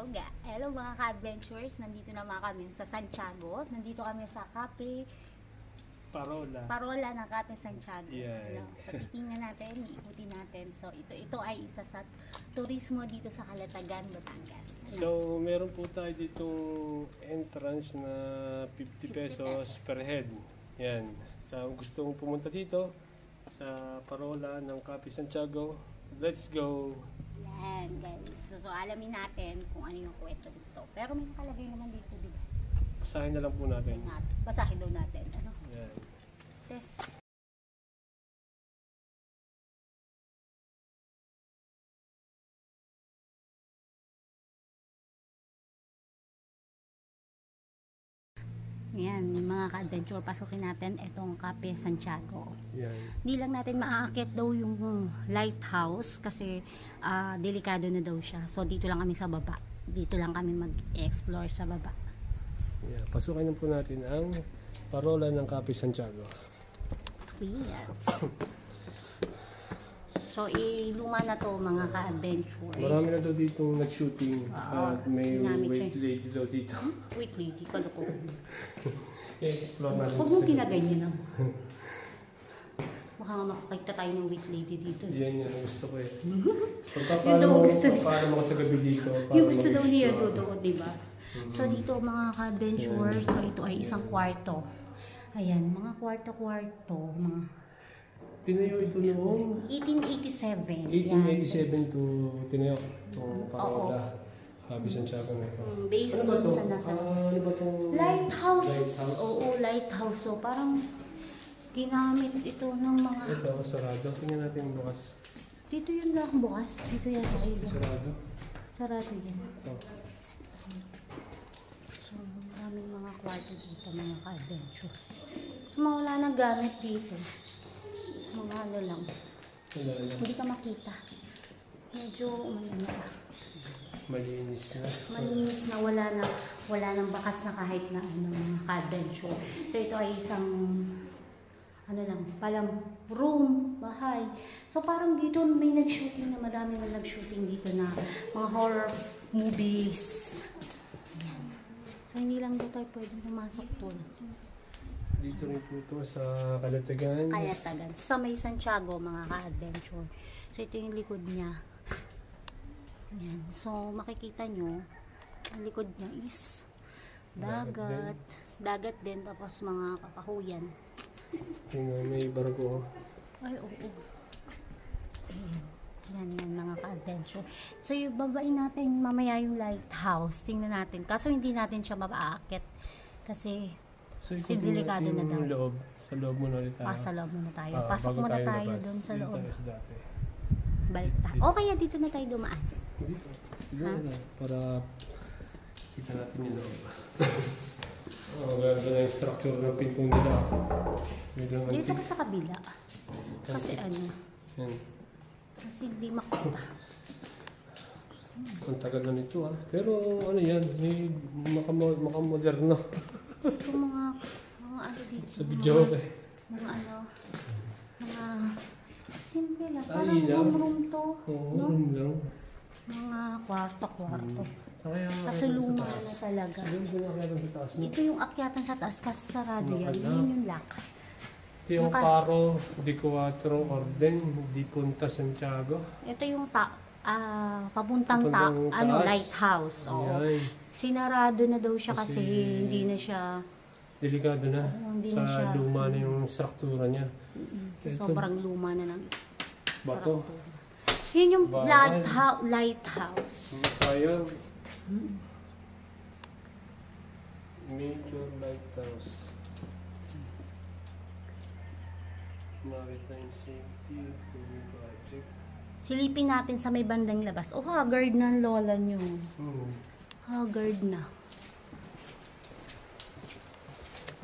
Hello mga ka-adventures, nandito naman kami sa Santiago. Nandito kami sa Cafe Parola ng Cafe Santiago. Yeah. So titingnan natin, iikutin natin. So ito ay isa sa turismo dito sa Calatagan, Batangas. So meron po tayo ditong entrance na 50 pesos per head. Yan. So gusto mong pumunta dito sa Parola ng Cafe Santiago, let's go! Yan guys. So alamin natin kung ano yung kwento dito. Pero may nakalagay naman dito, di ba? Basahin na lang po natin. Basahin daw natin. Ano? Yan. Test. Yan, mga ka-adventure, pasukin natin itong Cafe Santiago. Yan. Hindi lang natin maaakit daw yung lighthouse kasi delikado na daw siya. So dito lang kami sa baba. Dito lang kami mag-explore sa baba. Yeah. Pasukan na po natin ang Parola ng Cafe Santiago. Yes. So luma na to mga ka-adventure. Marami na daw ditong nag-shooting at may wait lady daw dito. Wait lady, kaloko. I-explore natin. Huwag mong ginaganyan na. Baka nga makakita tayo ng wait lady dito. Yan ang gusto ko eh. Yun daw gusto niya. Paano mo sa gabi dito? Yung gusto daw niya doon, diba? So dito mga ka-adventure, so ito ay isang kwarto. Ayan, mga kwarto-kwarto, mga... Tinayo ito noong 1887. 1887 to tinayo itong Parola. Cafe Santiago na ito. Based Ano ba on to? sa nasa... Ano ba itong... Lighthouse. Lighthouse? Oo, lighthouse. So parang ginamit ito ng mga... Ito, sarado. Tingnan natin yung bukas. Dito yun lang bukas. Dito yan. Sarado. Sarado yan. Ito. So maraming mga kwarto dito, mga ka-adventure. So mga wala nang gamit dito. Mga ano lang. Wala lang. Hindi ka makita. Medyo umano na. Malinis na. Malinis na, wala nang bakas na kahit na ano, mga ka-adventure. So ito ay isang ano lang, palang room, bahay. So parang dito may nag-shooting na, marami na nag-shooting dito na mga horror movies. Ayan. So hindi lang doon tayo pwedeng pumasok doon. Dito rin po ito sa Calatagan. Calatagan. Sa may Santiago, mga ka-adventure. So ito yung likod niya. Yan. So makikita nyo, ang likod niya is dagat. Dagat din, tapos mga kakahuyan. Tingnan, may barko. Ay, oo. Ayan. Yan mga ka-adventure. So yung babain natin mamaya yung lighthouse. Tingnan natin. Kaso hindi natin siya mapaakit. Kasi delikado na daw. Loob. Sa loob muna ulit tayo. Sa loob muna tayo. Pasok muna tayo doon sa loob. Balik tayo. O kaya dito na tayo dumaan. Dito. Dito na. Para kita natin yung loob. Ganda na yung structure ng pinto nila. Dito ka sa kabila. Kasi ano. Yan. Kasi hindi makita. Ang tagal na nito ah. Pero ano yan, may makamoderno. Ito mga ano dito. Sa video ko eh. Mga ano. Mga simple lang. Parang room to. Oo, no? room lang. Mga kwarto-kwarto. Kaso luma na talaga. Ito yung akyatan sa taas kasi sarado yan. Yun yung lock. Ito yung Paro di Cuatro Orden di Punta Santiago. Ito yung papuntang lighthouse. Oo. Sinarado na daw siya kasi hindi na siya delikado na. Sa luma na yung struktura niya. Sobrang luma na ng bato. Yun yung lighthouse. Sayang. Major lighthouse. Maritime safety project. Silipin natin sa may bandang labas. Oh, haggard na ang lola nyo. Haggard na.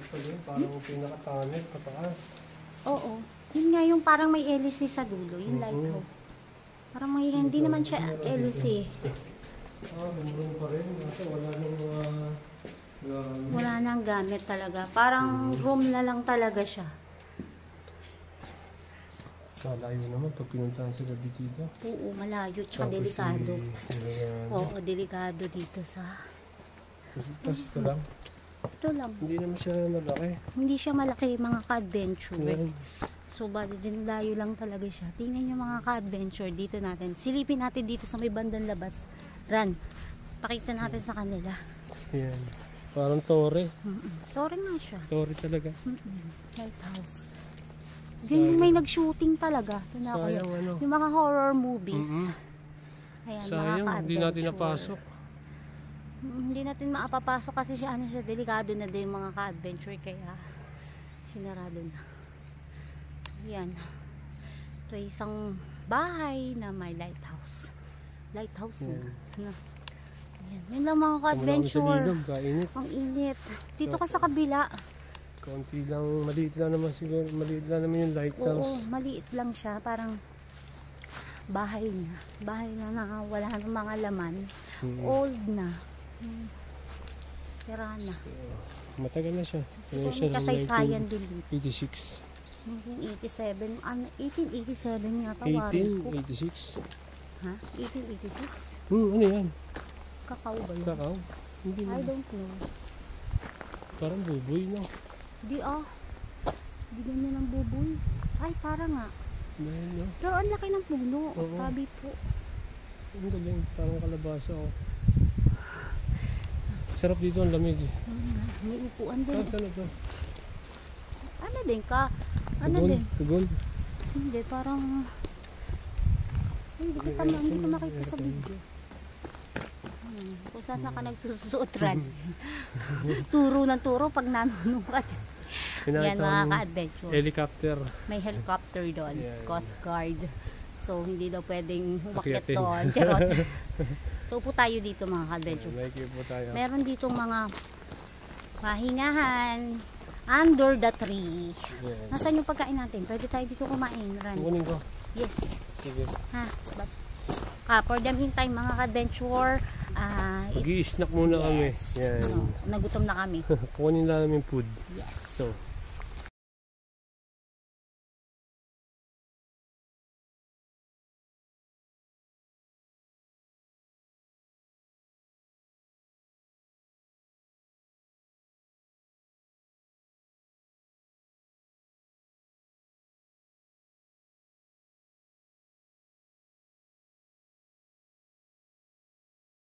Ito yun, parang pinakatanit, pataas. Oo. Yun nga yung parang may LC sa dulo, yung lighthouse. Parang may, hindi naman siya LC. Lumrong pa rin. Wala nang gamit. Wala nang gamit talaga. Parang room na lang talaga siya. Malayo naman pag pinuntahan sa gabi dito. Oo, malayo. Tsaka Tapos delikado. yung Oo, delikado dito sa... Tapos ito lang. Ito lang. Hindi naman siya malaki. Hindi siya malaki mga ka-adventure. Yan. So, bali din layo lang talaga siya. Tingnan nyo mga ka-adventure dito natin. Silipin natin dito sa may bandang labas. Run. Pakita natin sa kanila. Yan. Parang tore. Tore nga siya. Tore talaga. Lighthouse. Diyan yung may nag-shooting talaga. Ito na ako. Sayang ano. Yung mga horror movies. Ayan, mga Sayang, ka-adventure. hindi natin napasok. Hindi natin maapapasok kasi siya, ano siya, delikado na din mga ka-adventure. Kaya, sinarado na. So, yan. Ito ay isang bahay na may lighthouse. Lighthouse na. Ayan. Yun lang mga ka-adventure. Sa ilog, kainit. Ang init. Dito ka sa kabila. Konti lang, maliit lang naman siguro. Maliit lang naman yung lighthouse. Oo, maliit lang siya. Parang bahay na. Bahay na wala ng mga laman. Old na. Tira na. Matagal na siya. Siguro may kasaysayan din dito. 86. 1987. 1887 yata warin ko. 1886. Ha? 1886? Ano yan? Kakao ba yun? Kakao? Hindi I na. don't know. Parang buboy, no? Di Di ganyan ang buboy. Ay, parang nga. Dahil, no? Pero ang laki ng puno. Oo. Tabi po. Ang galing. Parang kalabasa, oh. Sarap dito, ang lamig eh. May upuan din. Saan ito? Ano din ka? Ano Tugon? din? Tugon? Hindi, parang... Ay, hindi ka makita sa video. Kung saan ka nagsusuot, Ran. Turo ng turo pag nanunong ka. Yan mga ka-adventure. Helicopter. May helicopter doon. Yan. Coast Guard. So, hindi daw pwedeng umakyat Akyatin. doon. Charot. So, upo tayo dito mga ka-adventure. May po tayo. Meron dito mga mahingahan under the tree. Yan. Nasaan yung pagkain natin? Pwede tayo dito kumain, Ran. Kukunin ko. Yes. Sige. Ha? For the meantime, mga ka-adventure, Mag-i-snack muna kami. yes. Yan. No, nagutom na kami. Kukunin lang namin food. Yes. So,